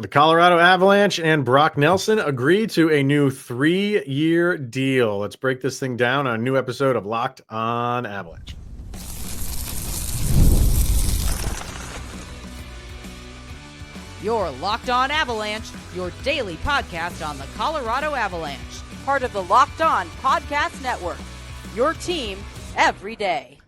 The Colorado Avalanche and Brock Nelson agree to a new 3-year deal. Let's break this thing down on a new episode of Locked On Avalanche. Your Locked On Avalanche, your daily podcast on the Colorado Avalanche. Part of the Locked On Podcast Network. Your team every day.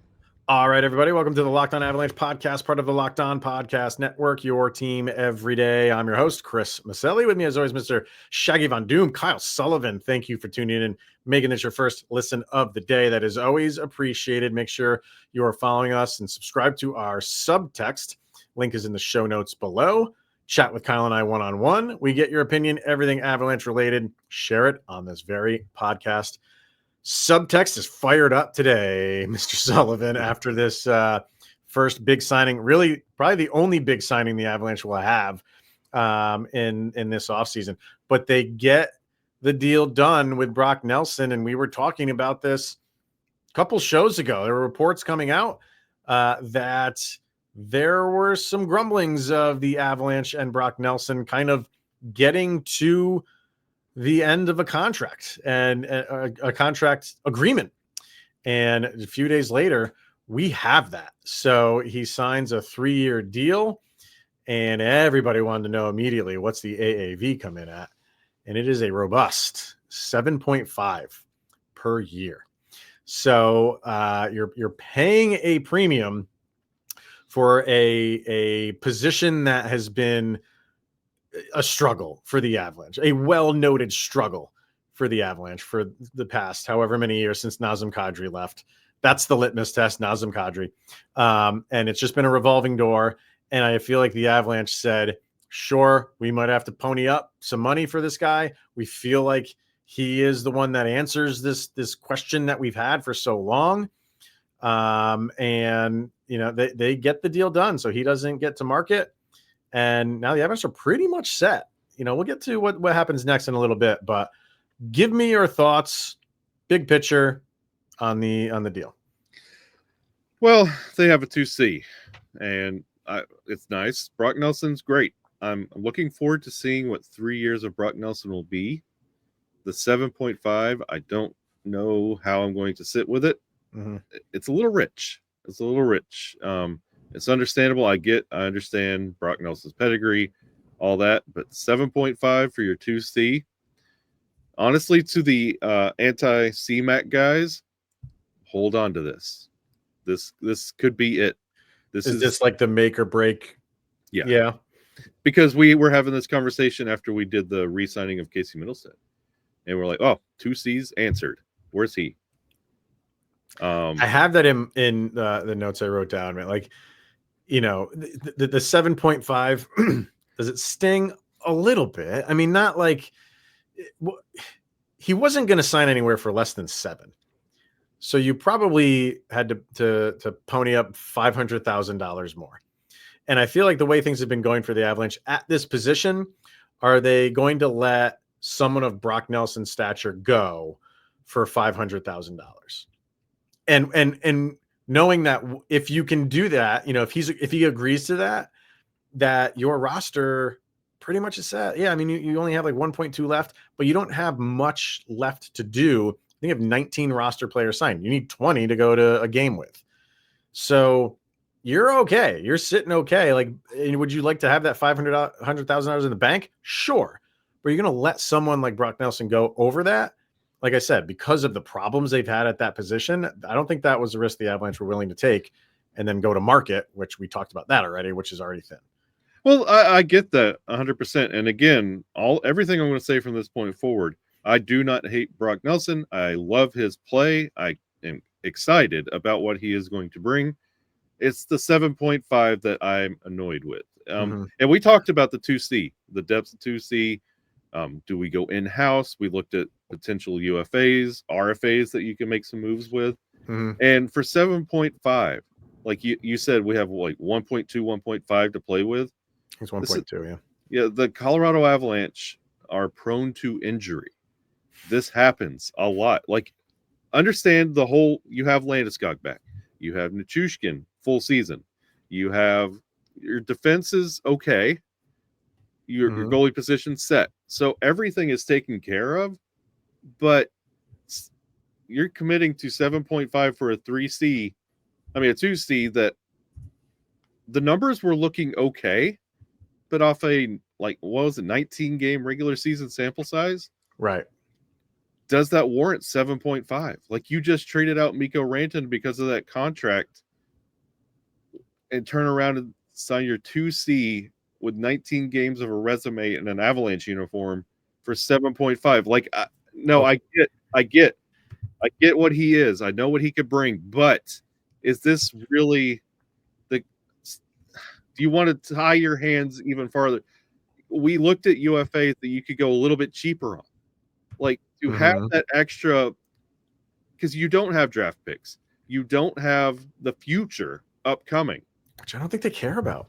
All right, everybody. Welcome to the Locked On Avalanche podcast, part of the Locked On Podcast Network, your team every day. I'm your host, Chris Maselli. With me, as always, Mr. Shaggy Von Doom, Kyle Sullivan. Thank you for tuning in and making this your first listen of the day. That is always appreciated. Make sure you are following us and subscribe to our subtext. Link is in the show notes below. Chat with Kyle and I one-on-one. We get your opinion, everything Avalanche related. Share it on this very podcast. Subtext is fired up today, Mr. Sullivan, after this first big signing, really probably the only big signing the Avalanche will have in this offseason. But they get the deal done with Brock Nelson, and we were talking about this a couple shows ago. There were reports coming out that there were some grumblings of the Avalanche and Brock Nelson kind of getting to the end of a contract and a contract agreement. And a few days later, we have that. So he signs a 3-year deal, and everybody wanted to know immediately, what's the AAV come in at? And it is a robust 7.5 per year. So you're paying a premium for a position that has been a struggle for the Avalanche, a well-noted struggle for the Avalanche for the past however many years since Nazem Kadri left. That's the litmus test, Nazem Kadri. And it's just been a revolving door. And I feel like the Avalanche said, sure, we might have to pony up some money for this guy. We feel like he is the one that answers this question that we've had for so long. And, you know, they get the deal done. So he doesn't get to market. And now the Avalanche are pretty much set. You know, we'll get to what happens next in a little bit, but give me your thoughts, big picture on the deal. Well, they have a 2C, and it's nice. Brock Nelson's great. I'm looking forward to seeing what 3 years of Brock Nelson will be. The 7.5, I don't know how I'm going to sit with it. Mm-hmm. It's a little rich. It's understandable. I understand Brock Nelson's pedigree, all that, but 7.5 for your 2C. Honestly, to the anti-CMAC guys, hold on to this. This could be it. This is like the make or break. Yeah. Because we were having this conversation after we did the re-signing of Casey Middlestat, and we're like, oh, 2C's answered. Where's he? I have that in the notes I wrote down, right? Like, you know, the 7.5, does it sting a little bit? I mean, not like he wasn't going to sign anywhere for less than 7. So you probably had to pony up $500,000 more. And I feel like the way things have been going for the Avalanche at this position, are they going to let someone of Brock Nelson's stature go for $500,000? And knowing that if you can do that, you know, if he agrees to that your roster pretty much is set. Yeah, I mean, you only have like 1.2 left, but you don't have much left to do. I think you have 19 roster players signed. You need 20 to go to a game with. So you're okay. You're sitting okay. Like, would you like to have that $100,000 in the bank? Sure. But you're going to let someone like Brock Nelson go over that? Like I said, because of the problems they've had at that position, I don't think that was the risk the Avalanche were willing to take and then go to market, which we talked about that already, which is already thin. Well, I get that 100%. And again, everything I'm going to say from this point forward, I do not hate Brock Nelson. I love his play. I am excited about what he is going to bring. It's the 7.5 that I'm annoyed with. And we talked about the 2C, the depth of 2C. Do we go in-house? We looked at potential UFAs, RFAs that you can make some moves with. And for 7.5, like you said, we have like 1.2, 1.5 to play with. It's 1.2, yeah. Yeah, the Colorado Avalanche are prone to injury. This happens a lot. Like, understand the whole, you have Landeskog back. You have Nichushkin full season. You have your defense is okay. Your goalie position set. So everything is taken care of, but you're committing to 7.5 for a 3C. I mean, a 2C that the numbers were looking okay, but off a, like, what was it, 19 game regular season sample size? Right. Does that warrant 7.5? Like, you just traded out Mikko Rantanen because of that contract and turn around and sign your 2C with 19 games of a resume and an Avalanche uniform for 7.5. Like, no, okay. I get what he is. I know what he could bring, but is this really the? Do you want to tie your hands even farther? We looked at UFAs that you could go a little bit cheaper on, like to have that extra, because you don't have draft picks, you don't have the future upcoming, which I don't think they care about.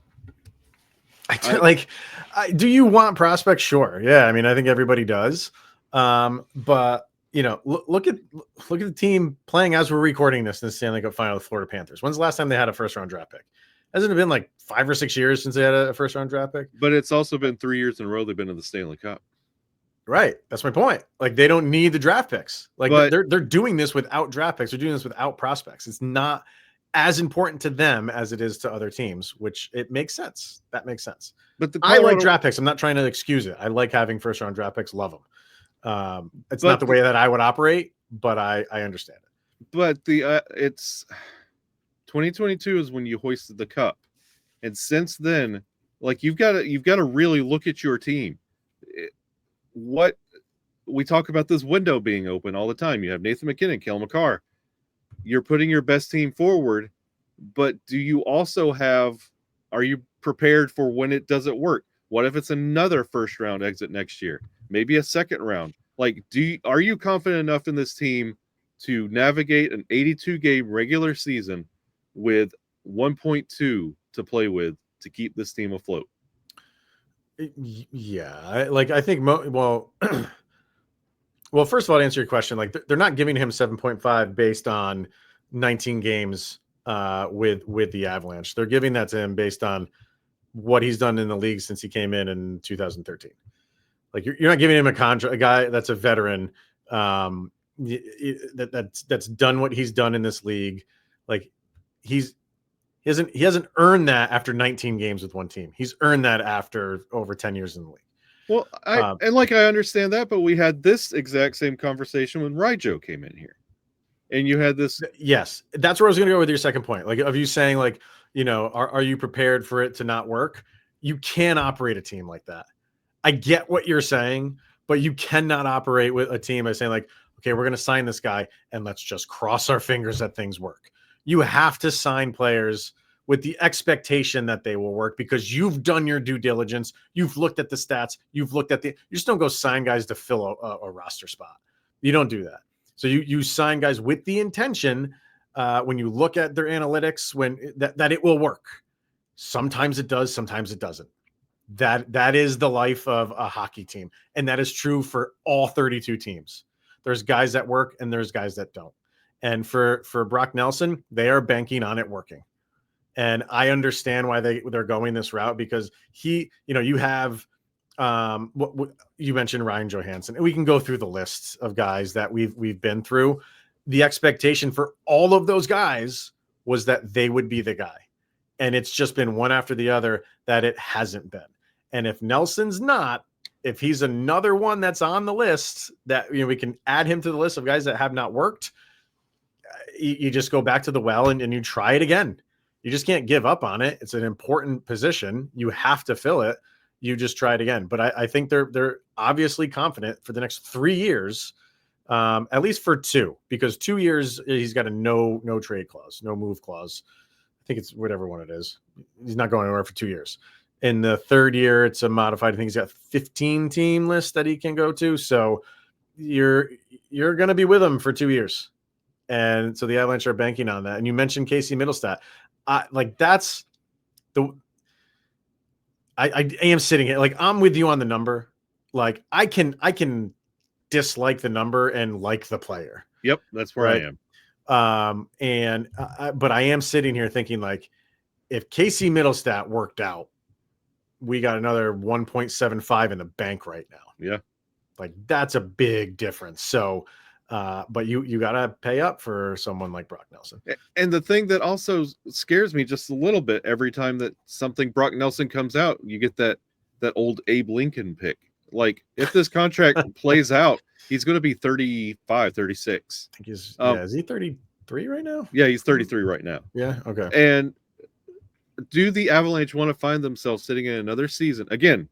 Do you want prospects? Sure, yeah. I mean, I think everybody does, but you know, look at the team playing as we're recording this in the Stanley Cup final with Florida Panthers. When's the last time they had a first round draft pick? Hasn't it been like 5 or 6 years since they had a first round draft pick? But it's also been 3 years in a row they've been in the Stanley Cup. Right. That's my point. Like, they don't need the draft picks. Like, they're doing this without draft picks. They're doing this without prospects. It's not as important to them as it is to other teams, which it makes sense. That makes sense. But I like draft picks. I'm not trying to excuse it. I like having first round draft picks. Love them. It's not the way that I would operate, but I understand it. But it's 2022 is when you hoisted the cup, and since then, like, you've got to really look at your team. What we talk about, this window being open all the time. You have Nathan MacKinnon, Cale, Makar. You're putting your best team forward, but do you also are you prepared for when it doesn't work? What if it's another first round exit next year? Maybe a second round. Like, are you confident enough in this team to navigate an 82 game regular season with 1.2 to play with to keep this team afloat? Yeah, I think well, first of all, to answer your question, like, they're not giving him 7.5 based on 19 games with the Avalanche. They're giving that to him based on what he's done in the league since he came in 2013. Like, you're not giving him a contract, a guy that's a veteran, that's done what he's done in this league. Like, he hasn't earned that after 19 games with one team. He's earned that after over 10 years in the league. Well, I understand that, but we had this exact same conversation when Ryjo came in here, and you had this. Yes, that's where I was going to go with your second point. Like, of you saying, like, you know, are you prepared for it to not work? You can't operate a team like that. I get what you're saying, but you cannot operate with a team by saying, like, okay, we're going to sign this guy and let's just cross our fingers that things work. You have to sign players with the expectation that they will work, because you've done your due diligence. You've looked at the stats. You just don't go sign guys to fill a roster spot. You don't do that. So you sign guys with the intention, when you look at their analytics, that it will work. Sometimes it does, sometimes it doesn't. That is the life of a hockey team. And that is true for all 32 teams. There's guys that work and there's guys that don't. And for Brock Nelson, they are banking on it working. And I understand why they're going this route, because you have what you mentioned, Ryan Johansson, and we can go through the lists of guys that we've been through. The expectation for all of those guys was that they would be the guy. And it's just been one after the other that it hasn't been. And if Nelson's not, if he's another one that's on the list that, you know, we can add him to the list of guys that have not worked, you just go back to the well and you try it again. You just can't give up on it. It's an important position. You have to fill it. You just try it again. But I think they're obviously confident for the next 3 years, at least for 2, because 2 years he's got a no trade clause, no move clause. I think it's whatever one it is. He's not going anywhere for 2 years. In the 3rd year, it's a modified. I think he's got 15 team list that he can go to. So you're going to be with him for 2 years. And so the Avalanche are banking on that. And you mentioned Casey Middlestat. That's the. I am sitting here, like, I'm with you on the number. Like, I can dislike the number and like the player. Yep, that's where right? I am. But I am sitting here thinking, like, if Casey Middlestat worked out, we got another 1.75 in the bank right now. Yeah. Like that's a big difference. So, but you got to pay up for someone like Brock Nelson. And the thing that also scares me just a little bit every time that something Brock Nelson comes out, you get that old Abe Lincoln pick. Like if this contract plays out, he's going to be 35, 36. I think he's, is he 33 right now? Yeah, he's 33 right now. Yeah. Okay. And do the Avalanche want to find themselves sitting in another season? Again,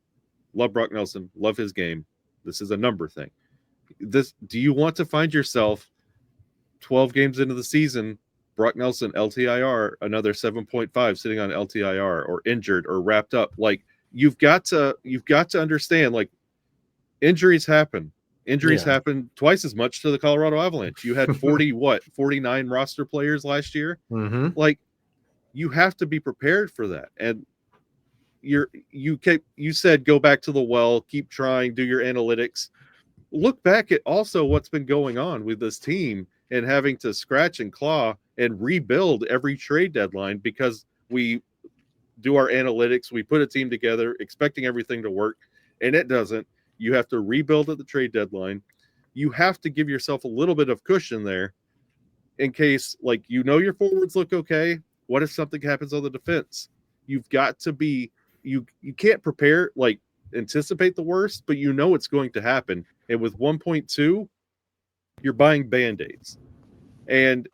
love Brock Nelson, love his game. This is a number thing. Do you want to find yourself 12 games into the season, Brock Nelson, LTIR, another 7.5 sitting on LTIR or injured or wrapped up? Like you've got to understand, like injuries happen. Injuries happen twice as much to the Colorado Avalanche. You had 49 roster players last year. Mm-hmm. Like you have to be prepared for that. And you said go back to the well, keep trying, do your analytics. Look back at also what's been going on with this team and having to scratch and claw and rebuild every trade deadline because we do our analytics. We put a team together expecting everything to work, and it doesn't. You have to rebuild at the trade deadline. You have to give yourself a little bit of cushion there in case, like, your forwards look okay. What if something happens on the defense? You've got to be you can't prepare, like anticipate the worst, but it's going to happen. And with 1.2, you're buying Band-Aids. And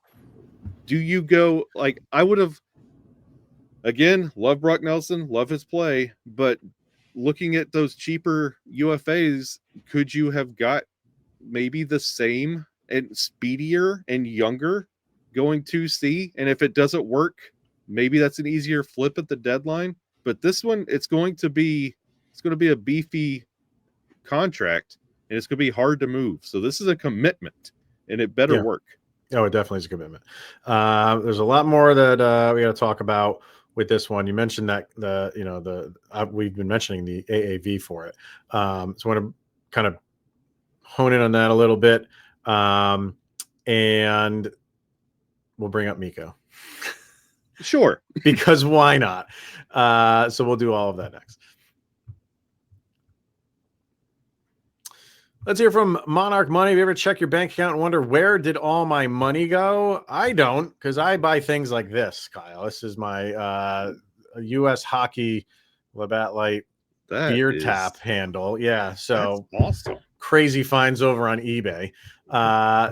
do you go, like, I would have, again, love Brock Nelson, love his play, but looking at those cheaper UFAs, could you have got maybe the same and speedier and younger going 2C? And if it doesn't work, maybe that's an easier flip at the deadline. But this one, it's going to be a beefy contract, and it's going to be hard to move. So this is a commitment, and it better work. Oh, it definitely is a commitment. There's a lot more that we got to talk about with this one. You mentioned that we've been mentioning the AAV for it. So I want to kind of hone in on that a little bit, and we'll bring up Mikko. Sure. Because why not? So we'll do all of that next. Let's hear from Monarch Money. Have you ever checked your bank account and wonder where did all my money go? I don't, because I buy things like this, Kyle. This is my U.S. Hockey Labatt Light beer tap handle. Yeah, so that's awesome. Crazy finds over on eBay.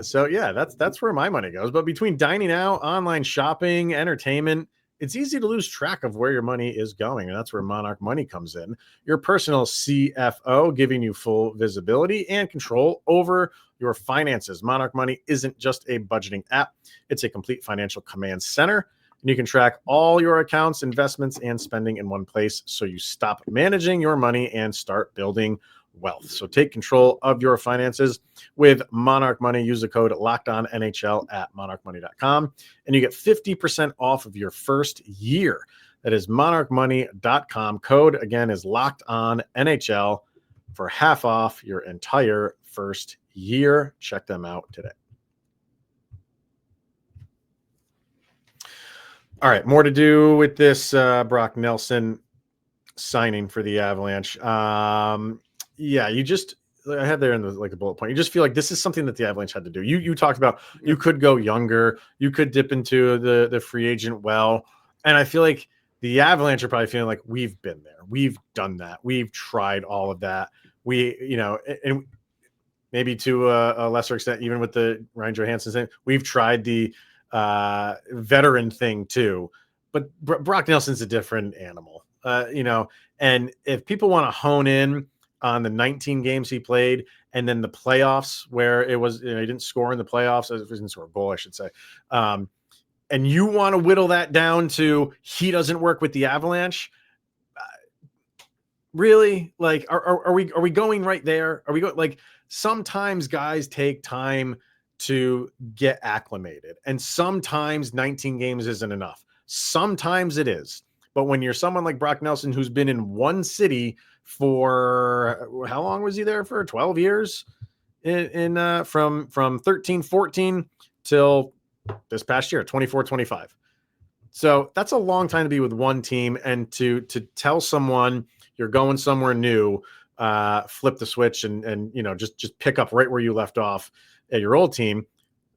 So yeah, that's where my money goes. But between dining out, online shopping, entertainment, it's easy to lose track of where your money is going. And that's where Monarch Money comes in. Your personal CFO, giving you full visibility and control over your finances. Monarch Money isn't just a budgeting app. It's a complete financial command center. And you can track all your accounts, investments, and spending in one place. So you stop managing your money and start building wealth. So take control of your finances with Monarch Money. Use the code LOCKEDONNHL at monarchmoney.com and you get 50% off of your first year. That is monarchmoney.com. Code again is LOCKEDONNHL for half off your entire first year. Check them out today. All right, more to do with this Brock Nelson signing for the Avalanche. Yeah, I have there in the bullet point. You just feel like this is something that the Avalanche had to do. You talked about you could go younger, you could dip into the free agent well, and I feel like the Avalanche are probably feeling like we've been there, we've done that, we've tried all of that. And maybe to a lesser extent, even with the Ryan Johansson thing, we've tried the veteran thing too. But Brock Nelson's a different animal, And if people want to hone in on the 19 games he played, and then the playoffs where it was, he didn't score in the playoffs, he didn't score a goal, I should say. And you want to whittle that down to he doesn't work with the Avalanche. Really? Like, are we going right there? Are we going, like, sometimes guys take time to get acclimated, and sometimes 19 games isn't enough. Sometimes it is. But when you're someone like Brock Nelson, who's been in one city for how long was he there for? 12 years from 13-14 till this past year, 24-25. So that's a long time to be with one team, and to tell someone you're going somewhere new, flip the switch and just pick up right where you left off at your old team.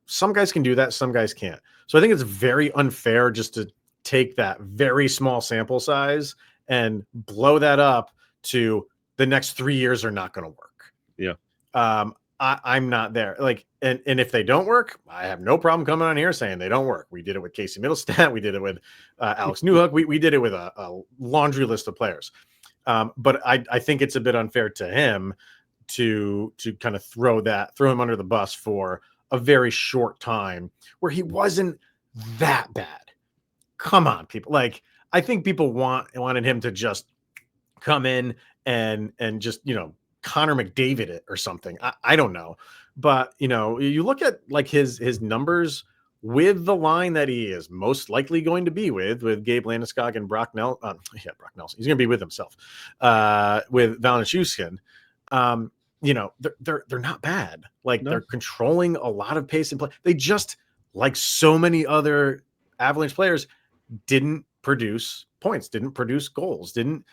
Some guys can do that, some guys can't. So I think it's very unfair just to take that very small sample size and blow that up to the next 3 years are not going to work. Yeah. I'm not there. Like, and if they don't work, I have no problem coming on here saying they don't work. We did it with Casey Middlestat. We did it with Alex Newhook. We did it with a laundry list of players. But I think it's a bit unfair to him to kind of throw him under the bus for a very short time where he wasn't that bad. Come on, people. Like, I think people wanted him to just come in and just, Connor McDavid it or something. I don't know. But, you look at like his numbers with the line that he is most likely going to be with Gabe Landeskog and Brock Nelson. Brock Nelson. He's going to be with himself with Valenchushkin. They're not bad. Like, they're controlling a lot of pace and play. They just, like so many other Avalanche players, didn't produce points, didn't produce goals, didn't,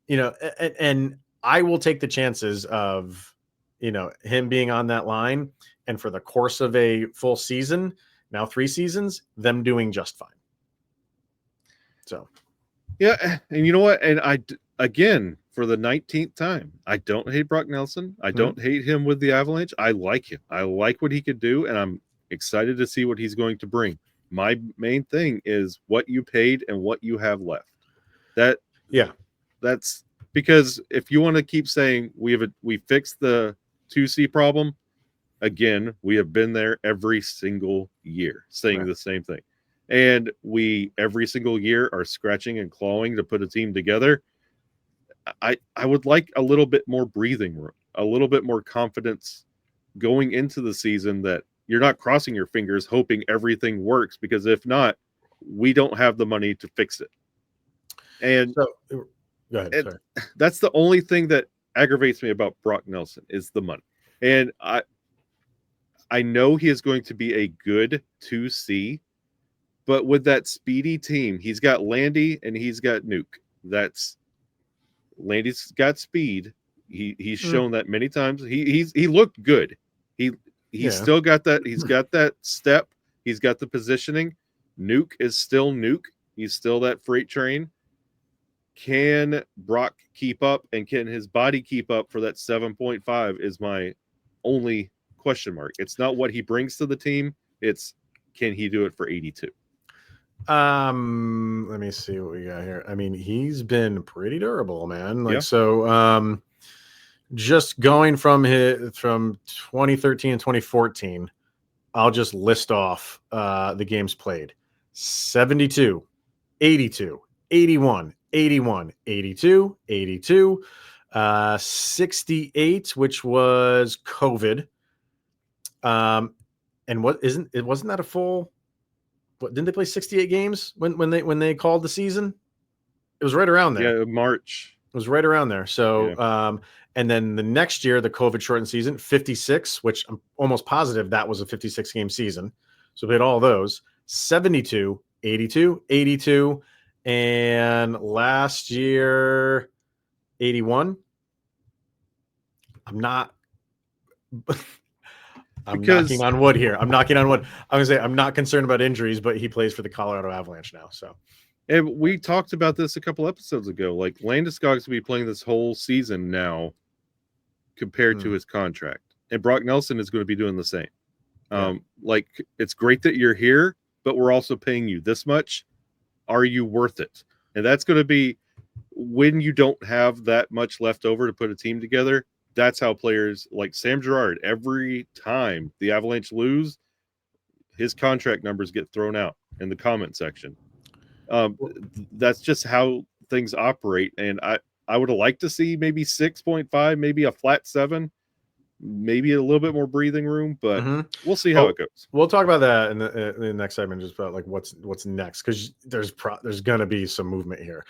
and I will take the chances of, him being on that line and for the course of a full season, now 3 seasons, them doing just fine. So, yeah. And you know what? And again, for the 19th time, I don't hate Brock Nelson. I don't hate him with the Avalanche. I like him. I like what he could do, and I'm excited to see what he's going to bring. My main thing is what you paid and what you have left. That's because if you want to keep saying we fixed the 2C problem, again, we have been there every single year saying the same thing. And we every single year are scratching and clawing to put a team together. I would like a little bit more breathing room, a little bit more confidence going into the season that you're not crossing your fingers hoping everything works, because if not, we don't have the money to fix it. And so, go ahead. Sorry. That's the only thing that aggravates me about Brock Nelson is the money. And I know he is going to be a good 2C, but with that speedy team, he's got Landy and he's got Nuke. Landy's got speed. He's shown that many times. He looked good. He's still got that. He's got that step. He's got the positioning. Nuke is still Nuke. He's still that freight train. Can Brock keep up, and can his body keep up for that 7.5 is my only question mark. It's not what he brings to the team. It's, can he do it for 82? Let me see what we got here. I mean, he's been pretty durable, man. So just going from 2013 and 2014, I'll just list off the games played: 72, 82, 81, 81, 82, 82, 68, which was COVID. And wasn't that a full? What, didn't they play 68 games when they called the season? It was right around there. Yeah, March. It was right around there. So, and then the next year, the COVID shortened season, 56, which I'm almost positive that was a 56 game season. So we had all those: 72, 82, 82, and last year, 81. I'm knocking on wood here. I'm knocking on wood. I'm going to say I'm not concerned about injuries, but he plays for the Colorado Avalanche now. So, and we talked about this a couple episodes ago. Like, Landeskog's will be playing this whole season now compared to his contract. And Brock Nelson is going to be doing the same. Like, it's great that you're here, but we're also paying you this much. Are you worth it? And that's going to be when you don't have that much left over to put a team together. That's how players like Sam Girard, every time the Avalanche lose, his contract numbers get thrown out in the comment section. That's just how things operate. And I would have liked to see maybe 6.5, maybe a flat 7, maybe a little bit more breathing room, but we'll see how it goes. We'll talk about that in the next segment, just about like what's next, because there's going to be some movement here.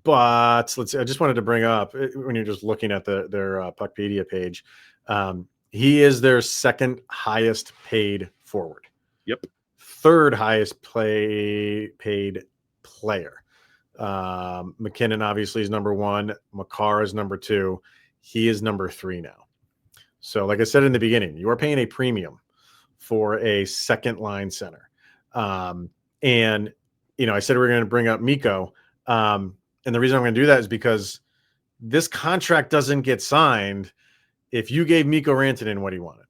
But let's see, I just wanted to bring up, when you're just looking at their Puckpedia page, he is their second highest paid forward. Yep. Third highest paid player. MacKinnon obviously is number 1. Makar is number 2. He is number 3 now. So, like I said in the beginning, you are paying a premium for a second line center. And, I said we are going to bring up Mikko. And the reason I'm going to do that is because this contract doesn't get signed if you gave Mikko Rantanen what he wanted.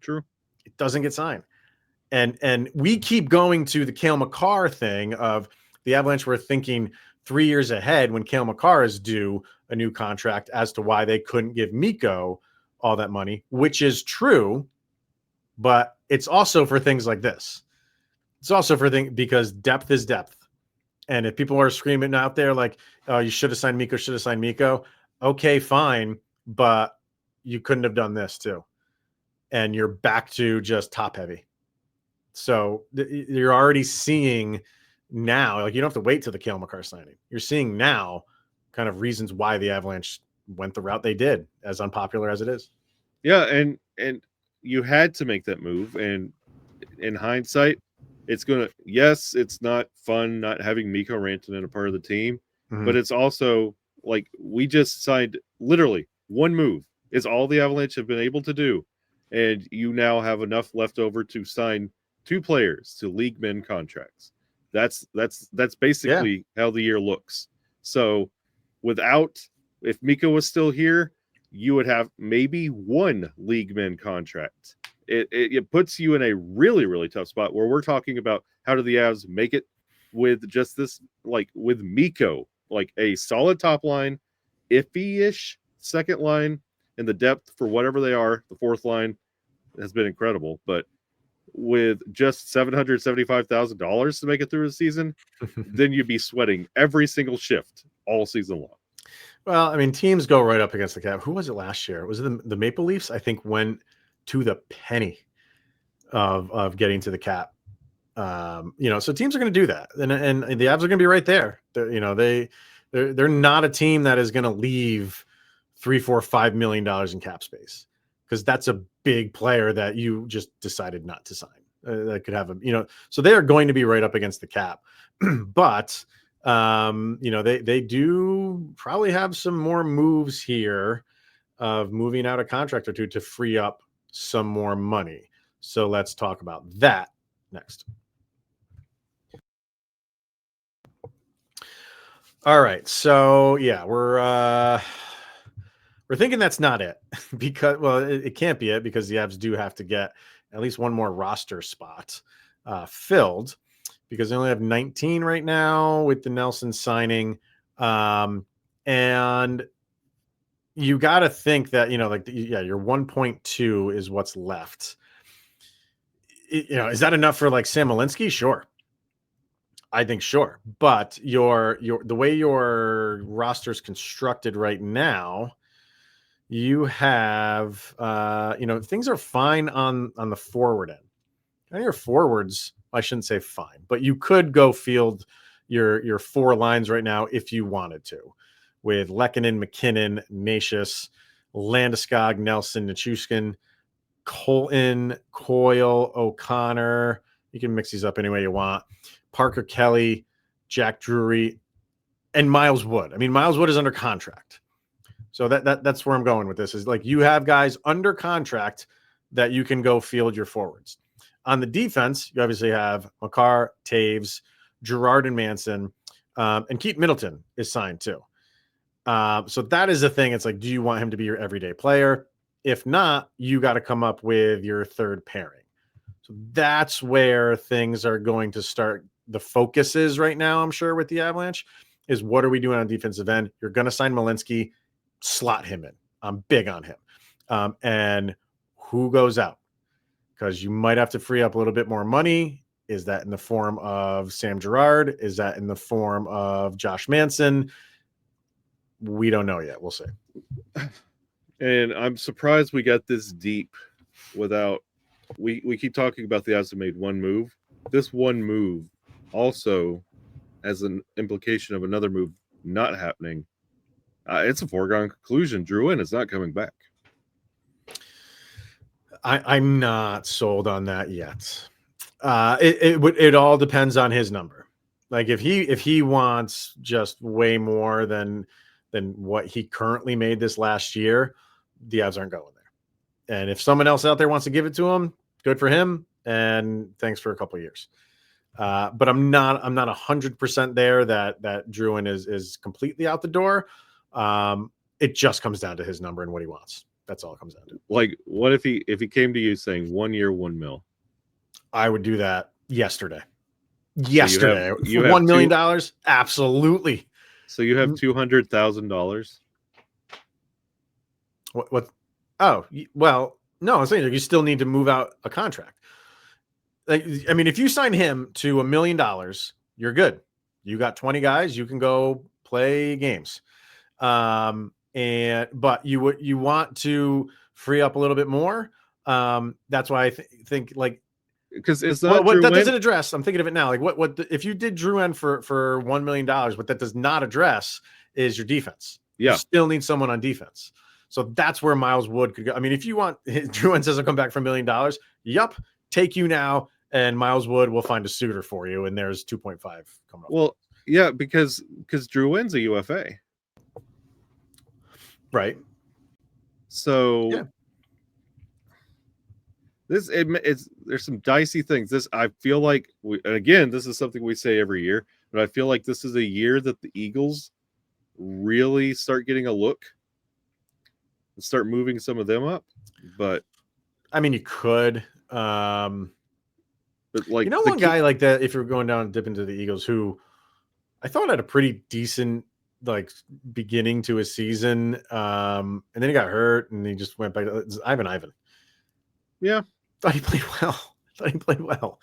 True. It doesn't get signed. And we keep going to the Cale Makar thing of the Avalanche were thinking 3 years ahead when Cale Makar is due a new contract as to why they couldn't give Mikko all that money, which is true, but it's also for things like this. It's also for things because depth is depth. And if people are screaming out there like, oh, you should have signed Mikko, okay, fine, but you couldn't have done this too. And you're back to just top heavy. So you're already seeing now, like you don't have to wait till the Cale Makar signing. You're seeing now kind of reasons why the Avalanche went the route they did, as unpopular as it is. Yeah, and you had to make that move. And in hindsight, it's not fun not having Mikko Rantanen a part of the team, but it's also like we just signed literally one move is all the Avalanche have been able to do. And you now have enough left over to sign 2 players to league men contracts. That's basically how the year looks. So if Mikko was still here, you would have maybe 1 league men contract. It puts you in a really, really tough spot where we're talking about how do the Avs make it with just this, like with Mikko, like a solid top line, iffy-ish second line, and the depth for whatever they are. The fourth line has been incredible, but with just $775,000 to make it through the season, then you'd be sweating every single shift all season long. Well, I mean, teams go right up against the cap. Who was it last year? Was it the Maple Leafs? I think went to the penny of getting to the cap. So teams are going to do that, and the Avs are going to be right there. They're not a team that is going to leave $3, $4, $5 million in cap space because that's a big player that you just decided not to sign. That could have so they are going to be right up against the cap, but they do probably have some more moves here of moving out a contract or two to free up some more money. So let's talk about that next. All right. So yeah, we're thinking that's not it because, well, it can't be it because the Avs do have to get at least one more roster spot filled because they only have 19 right now with the Nelson signing. And you got to think that, your 1.2 is what's left. Is that enough for like Sam Malinsky? Sure. I think sure. But the way your roster's constructed right now, you have, things are fine on the forward end. And your forwards, I shouldn't say fine, but you could go field your 4 lines right now if you wanted to, with Lehkonen, MacKinnon, Nashis, Landeskog, Nelson, Nichushkin, Colton, Coyle, O'Connor. You can mix these up any way you want. Parker Kelly, Jack Drury, and Miles Wood. I mean, Miles Wood is under contract. So that's where I'm going with this is like you have guys under contract that you can go field your forwards. On the defense, you obviously have Makar, Taves, Girard, and Manson, and Keith Middleton is signed too. So that is the thing. It's like, do you want him to be your everyday player? If not, you got to come up with your third pairing. So that's where things are going to start. The focus is right now, I'm sure, with the Avalanche is what are we doing on defensive end? You're going to sign Malinsky, slot him in. I'm big on him. And who goes out? Because you might have to free up a little bit more money. Is that in the form of Sam Girard? Is that in the form of Josh Manson? We don't know yet. We'll see. And I'm surprised we got this deep without we keep talking about the Avs have made one move. This one move also has an implication of another move not happening. It's a foregone conclusion. Drouin is not coming back. I'm not sold on that yet. It all depends on his number. Like if he wants just way more than what he currently made this last year, the Avs aren't going there. And if someone else out there wants to give it to him, good for him. And thanks for a couple of years. But I'm not 100% there that Drouin is completely out the door. It just comes down to his number and what he wants. That's all it comes down to. Like, what if he came to you saying 1 year, $1 million? I would do that yesterday. So For $1 million, absolutely. So you have $200,000. What? Oh, well, no, I'm saying you still need to move out a contract. Like, I mean, if you sign him to $1 million, you're good. You got 20 guys, you can go play games. But you want to free up a little bit more. That's why I think like, because it's not what that doesn't address. I'm thinking of it now. Like if you did Drouin for $1 million, what that does not address is your defense. Yeah. You still need someone on defense. So that's where Miles Wood could go. I mean, if you want Drouin says he'll come back for $1 million, yup, take you now, and Miles Wood will find a suitor for you, and there's 2.5 coming up. Well, yeah, because Drouin's a UFA. Right. So yeah. There's some dicey things. I feel like again, this is something we say every year, but I feel like this is a year that the Eagles really start getting a look and start moving some of them up. But I mean, you could, but like, one guy like that, if you're going down and dip into the Eagles, who I thought had a pretty decent like beginning to his season, and then he got hurt and he just went back. Ivan. Yeah, thought he played well.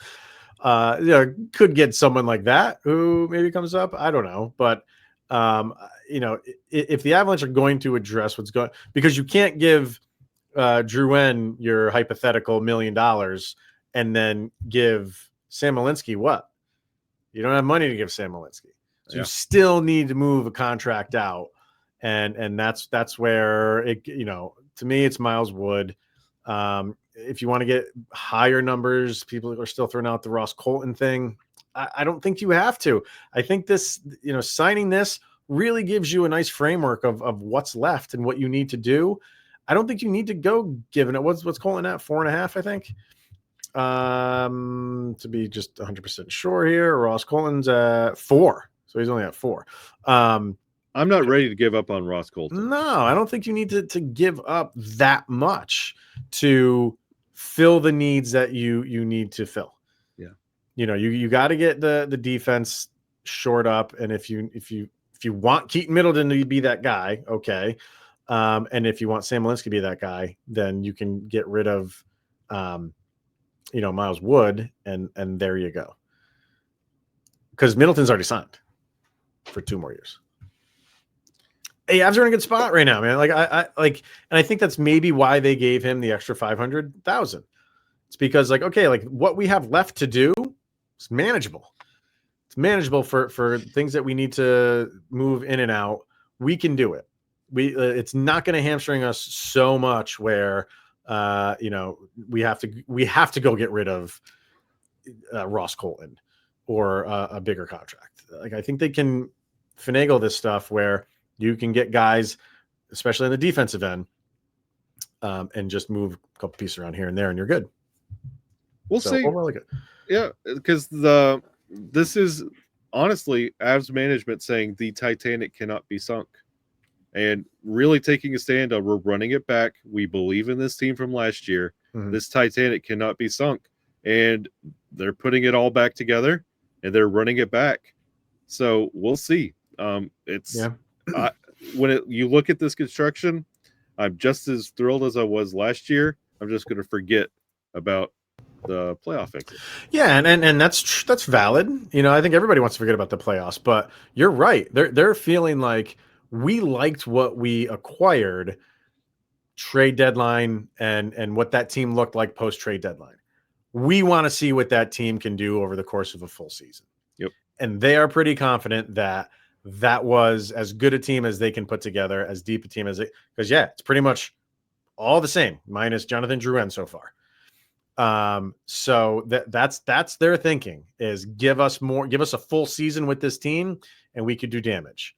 Could get someone like that who maybe comes up. I don't know, but if the Avalanche are going to address what's going, because you can't give Drouin your hypothetical $1 million and then give Sam Malinsky what? You don't have money to give Sam Malinsky. So you still need to move a contract out. And that's where it, to me, it's Miles Wood. If you want to get higher numbers, people are still throwing out the Ross Colton thing. I don't think you have to. I think this, signing this really gives you a nice framework of what's left and what you need to do. I don't think you need to go giving it. What's Colton at? 4.5, I think. To be just 100% sure here, Ross Colton's at 4. So he's only at 4. I'm not ready to give up on Ross Colton. No, I don't think you need to give up that much to fill the needs that you need to fill. Yeah. You got to get the defense shored up. And if you want Keaton Middleton to be that guy, okay. And if you want Sam Malinsky to be that guy, then you can get rid of, Miles Wood and there you go. Because Middleton's already signed for 2 more years. Hey, Avs are in a good spot right now, man. Like and I think that's maybe why they gave him the extra $500,000. It's because what we have left to do is manageable. It's manageable for things that we need to move in and out. We can do it. It's not going to hamstring us so much where we have to go get rid of Ross Colton or a bigger contract. Like, I think they can finagle this stuff where you can get guys, especially on the defensive end, and just move a couple pieces around here and there, and you're good. We'll see. Overall, good. Yeah, because this is honestly Avs management saying the Titanic cannot be sunk, and really taking a stand on we're running it back. We believe in this team from last year. Mm-hmm. This Titanic cannot be sunk, and they're putting it all back together, and they're running it back. So we'll see. When you look at this construction, I'm just as thrilled as I was last year. I'm just going to forget about the playoff exit. Yeah, and that's valid. I think everybody wants to forget about the playoffs, but you're right. They're feeling like we liked what we acquired trade deadline and what that team looked like post trade deadline. We want to see what that team can do over the course of a full season. Yep. And they are pretty confident that was as good a team as they can put together, as deep a team as it, because it's pretty much all the same minus Jonathan Drouin so far. So that's their thinking, is give us a full season with this team and we could do damage.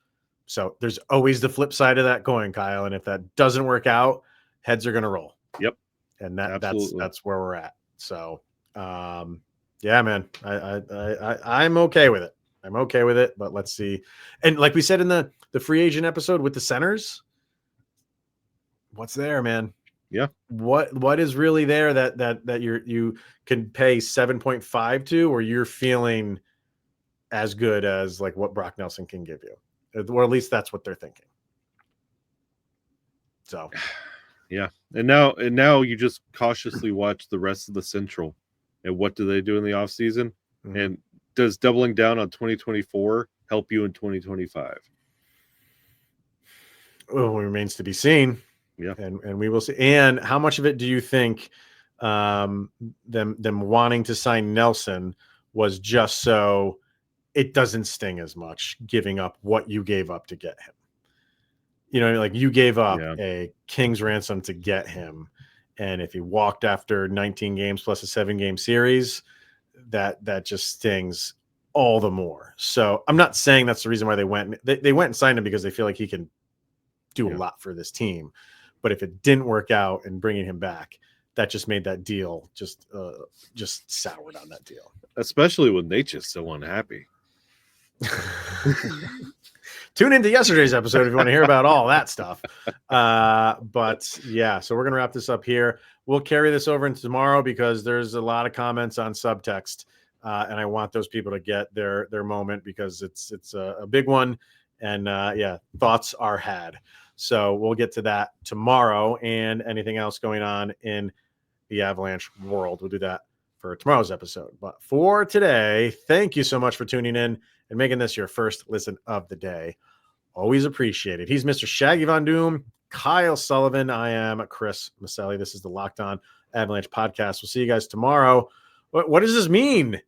So there's always the flip side of that coin, Kyle. And if that doesn't work out, heads are going to roll. Yep. And Absolutely. that's where we're at. So, yeah, man, I'm okay with it. I'm okay with it, but let's see. And like we said in the free agent episode with the centers, what's there, man? Yeah. What is really there that you can pay 7.5 to, or you're feeling as good as like what Brock Nelson can give you, or at least that's what they're thinking. So, yeah. And now you just cautiously watch the rest of the Central, and what do they do in the off season? mm-hmm. And does doubling down on 2024 help you in 2025? Well, it remains to be seen. Yeah. And we will see. And how much of it do you think them wanting to sign Nelson was just so it doesn't sting as much, giving up what you gave up to get him? You know, like you gave up a king's ransom to get him. And if he walked after 19 games plus a 7-game series, that just stings all the more. So I'm not saying that's the reason why they went and signed him, because they feel like he can do a lot for this team. But if it didn't work out and bringing him back, that just made that deal just soured on that deal. Especially when Nature's so unhappy. Tune into yesterday's episode if you want to hear about all that stuff. But yeah, so we're going to wrap this up here. We'll carry this over into tomorrow because there's a lot of comments on subtext. And I want those people to get their moment, because it's a big one. And thoughts are had. So we'll get to that tomorrow, and anything else going on in the Avalanche world, we'll do that for tomorrow's episode. But for today, thank you so much for tuning in and making this your first listen of the day. Always appreciated. He's Mr. Shaggy Von Doom, Kyle Sullivan. I am Chris Maselli. This is the Locked On Avalanche podcast. We'll see you guys tomorrow. What does this mean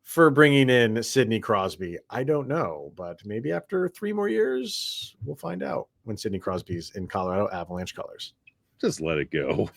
for bringing in Sidney Crosby? I don't know, but maybe after 3 more years, we'll find out when Sidney Crosby's in Colorado Avalanche colors. Just let it go.